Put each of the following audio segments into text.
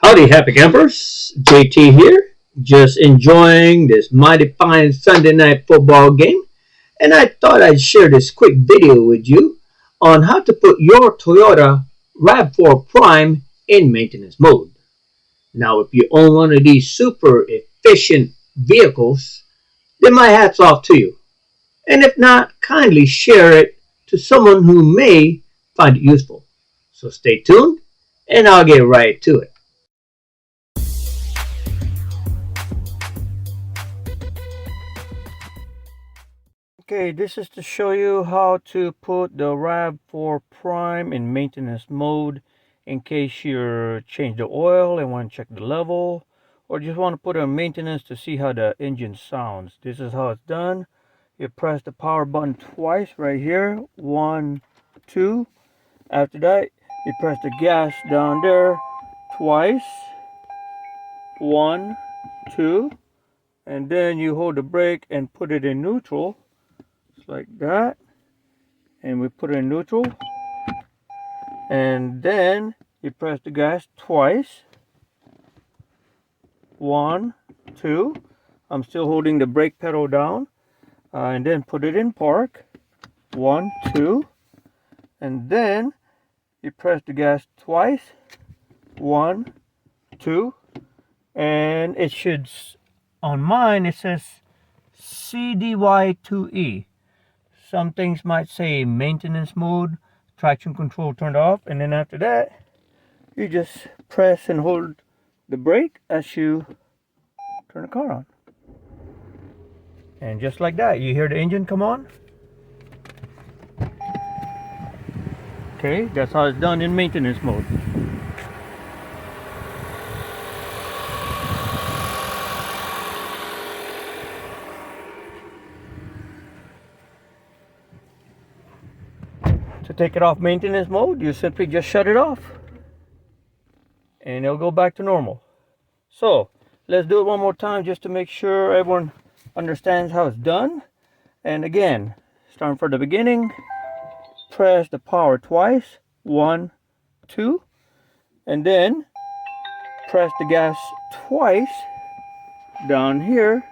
Howdy, happy campers. JT here, just enjoying this mighty fine Sunday night football game. And I thought I'd share this quick video with you on how to put your Toyota Rav4 Prime in maintenance mode. Now, if you own one of these super efficient vehicles, then my hat's off to you. And if not, kindly share it to someone who may find it useful. So stay tuned, and I'll get right to it. Okay, this is to show you how to put the Rav4 Prime in maintenance mode in case you change the oil and want to check the level, or just want to put it on maintenance to see how the engine sounds. This is how it's done. You press the power button twice right here. 1, 2. After that, you press the gas down there twice. 1, 2. And then you hold the brake and put it in neutral. Like that, and we put it in neutral, and then you press the gas twice. 1, 2. I'm still holding the brake pedal down, and then put it in park. 1, 2, and then you press the gas twice. 1, 2, and it should, on mine it says CDY2E. Some things might say maintenance mode, traction control turned off, and then after that, you just press and hold the brake as you turn the car on. And just like that, you hear the engine come on. Okay, that's how it's done in maintenance mode. To take it off maintenance mode, you simply just shut it off and it'll go back to normal. So let's do it one more time just to make sure everyone understands how it's done. And again, starting from the beginning, press the power twice. 1, 2, and then press the gas twice down here.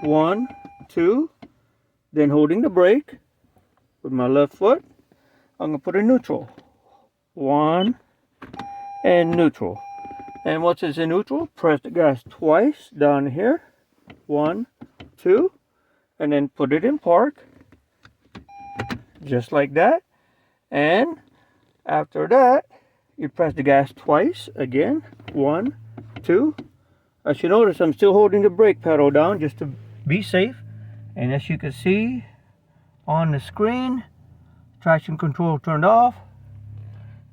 1, 2, then holding the brake with my left foot. I'm going to put it in neutral. 1, and neutral. And once it's in neutral, press the gas twice down here. 1, 2, and then put it in park. Just like that. And after that, you press the gas twice again. 1, 2. As you notice, I'm still holding the brake pedal down just to be safe. And as you can see on the screen, traction control turned off,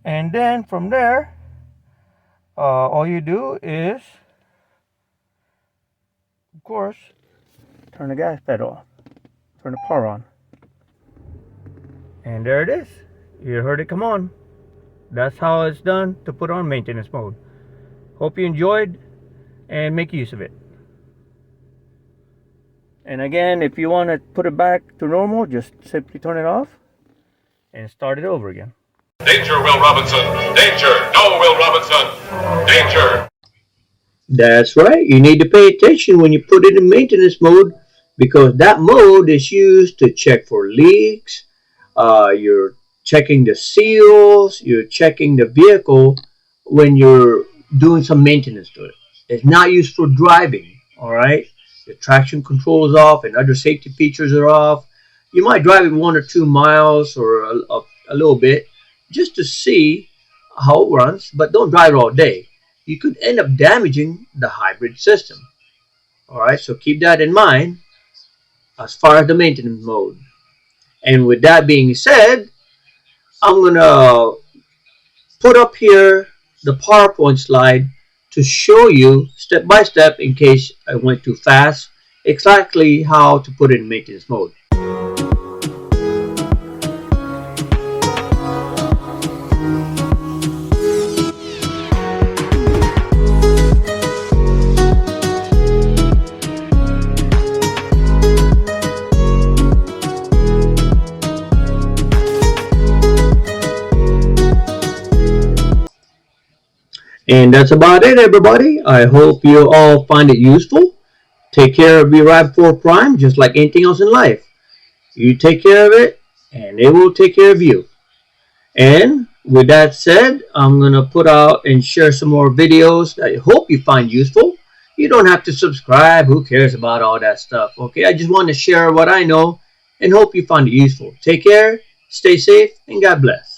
and then from there all you do is, of course, turn the gas pedal on, turn the power on, and there it is. You heard it come on. That's how it's done to put on maintenance mode. Hope you enjoyed and make use of it. And again, if you want to put it back to normal, just simply turn it off and start it over again. Danger, Will Robinson! Danger! No, Will Robinson! Danger! That's right. You need to pay attention when you put it in maintenance mode, because that mode is used to check for leaks. You're checking the seals. You're checking the vehicle when you're doing some maintenance to it. It's not used for driving, all right? The traction control is off and other safety features are off. You might drive it 1 or 2 miles or a little bit just to see how it runs, but don't drive it all day. You could end up damaging the hybrid system. Alright, so keep that in mind as far as the maintenance mode. And with that being said, I'm going to put up here the PowerPoint slide to show you step by step, in case I went too fast, exactly how to put it in maintenance mode. And that's about it, everybody. I hope you all find it useful. Take care of your Rav4 Prime, just like anything else in life. You take care of it, and it will take care of you. And with that said, I'm going to put out and share some more videos that I hope you find useful. You don't have to subscribe. Who cares about all that stuff? Okay, I just want to share what I know and hope you find it useful. Take care, stay safe, and God bless.